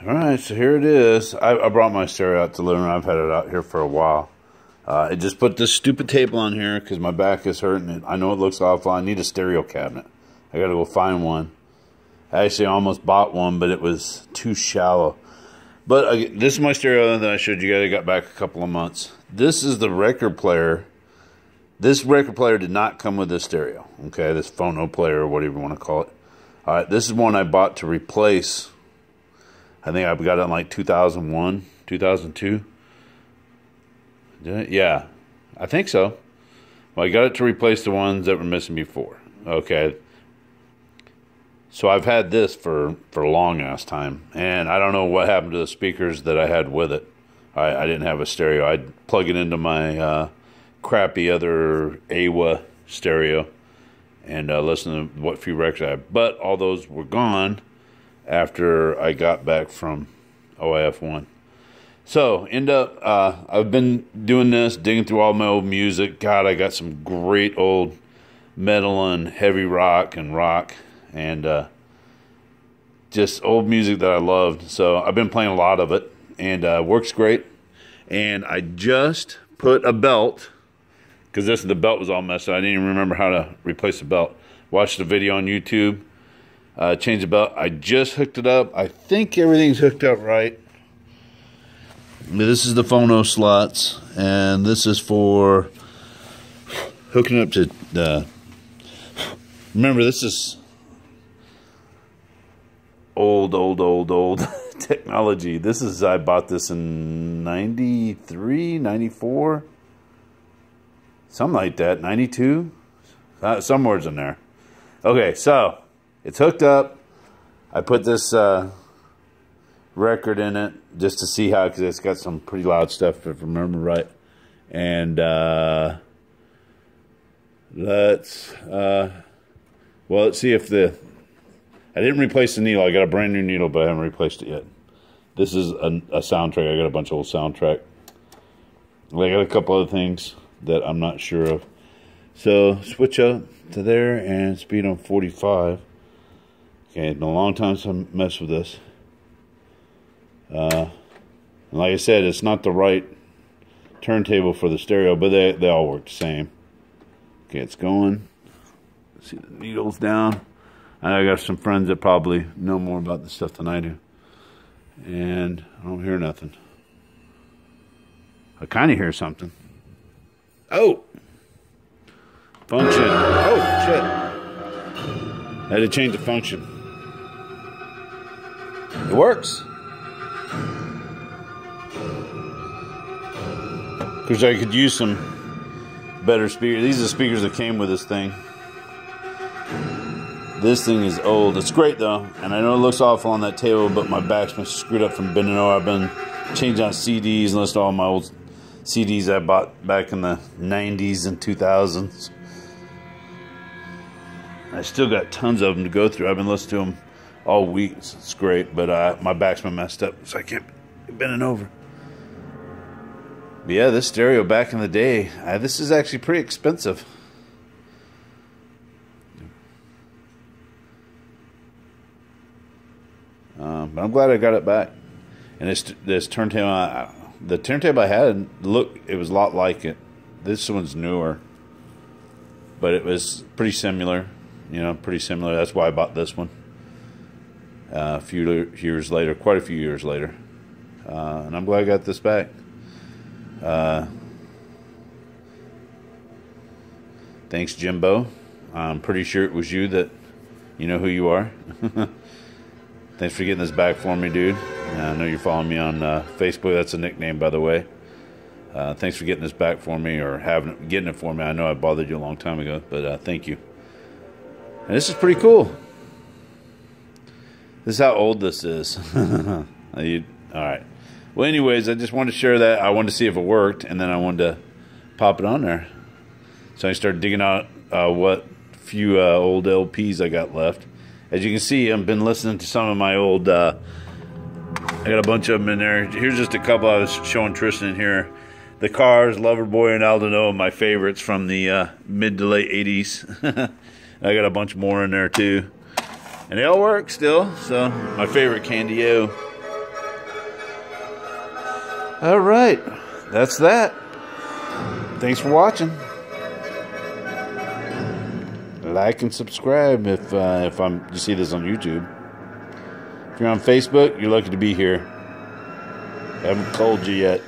Alright, so here it is. I brought my stereo out to the living room. I've had it out here for a while. I just put this stupid table on here because my back is hurting. I know it looks awful. I need a stereo cabinet. I gotta go find one. I actually almost bought one, but it was too shallow. But this is my stereo that I showed you guys. I got back a couple of months. This is the record player. This record player did not come with this stereo. Okay, this phono player or whatever you want to call it. Alright, this is one I bought to replace. I think I got it in like 2001, 2002. Yeah, I think so. Well, I got it to replace the ones that were missing before. Okay. So I've had this for a long ass time. And I don't know what happened to the speakers that I had with it. I didn't have a stereo. I'd plug it into my crappy other Aiwa stereo and listen to what few records I had. But all those were gone after I got back from OIF1. So, I've been doing this, digging through all my old music. God, I got some great old metal and heavy rock and just old music that I loved. So, I've been playing a lot of it, and works great. And I just put a belt, because the belt was all messed up. I didn't even remember how to replace the belt. Watched the video on YouTube. Changed the belt. I just hooked it up. I think everything's hooked up right. This is the phono slots, and this is for hooking up to the. Remember, this is old technology. I bought this in 93, 94, something like that. 92, somewhere's in there. Okay, so. It's hooked up. I put this record in it just to see how, because it's got some pretty loud stuff, if I remember right. And let's see if I didn't replace the needle. I got a brand new needle, but I haven't replaced it yet. This is a soundtrack. I got a bunch of old soundtrack. I got a couple other things that I'm not sure of. So switch up to there and speed on 45. Okay, it's been a long time since I messed with this. And like I said, it's not the right turntable for the stereo, but they all work the same. Okay, it's going. See the needles down. I got some friends that probably know more about this stuff than I do. And I don't hear nothing. I kind of hear something. Oh! Function. Oh, shit. I had to change the function. It works. Because I could use some better speakers. These are the speakers that came with this thing. This thing is old. It's great though. And I know it looks awful on that table, but my back's been screwed up from bending over. I've been changing out CDs and listening to all my old CDs I bought back in the 90s and 2000s. I still got tons of them to go through. I've been listening to them all week. It's great, but my back's been messed up, so I can't be bending over. But yeah, this stereo back in the day, this is actually pretty expensive. But I'm glad I got it back. And this turntable, the turntable I had, it was a lot like it. This one's newer, but it was pretty similar. Pretty similar. That's why I bought this one. A few years later, quite a few years later. And I'm glad I got this back. Thanks, Jimbo. I'm pretty sure it was you that, you know who you are. Thanks for getting this back for me, dude. I know you're following me on Facebook. That's a nickname, by the way. Thanks for getting this back for me, or getting it for me. I know I bothered you a long time ago, but thank you. And this is pretty cool. This is how old this is. All right. Well, anyways, I just wanted to share that. I wanted to see if it worked, and then I wanted to pop it on there. So I started digging out what few old LPs I got left. As you can see, I've been listening to some of my old... I got a bunch of them in there. Here's just a couple I was showing Tristan in here. The Cars, Loverboy, and Aldano, my favorites from the mid to late 80s. I got a bunch more in there too. And they all work still. So my favorite Candy-O. All right, that's that. Thanks for watching. Like and subscribe if you see this on YouTube. If you're on Facebook, you're lucky to be here. I haven't called you yet.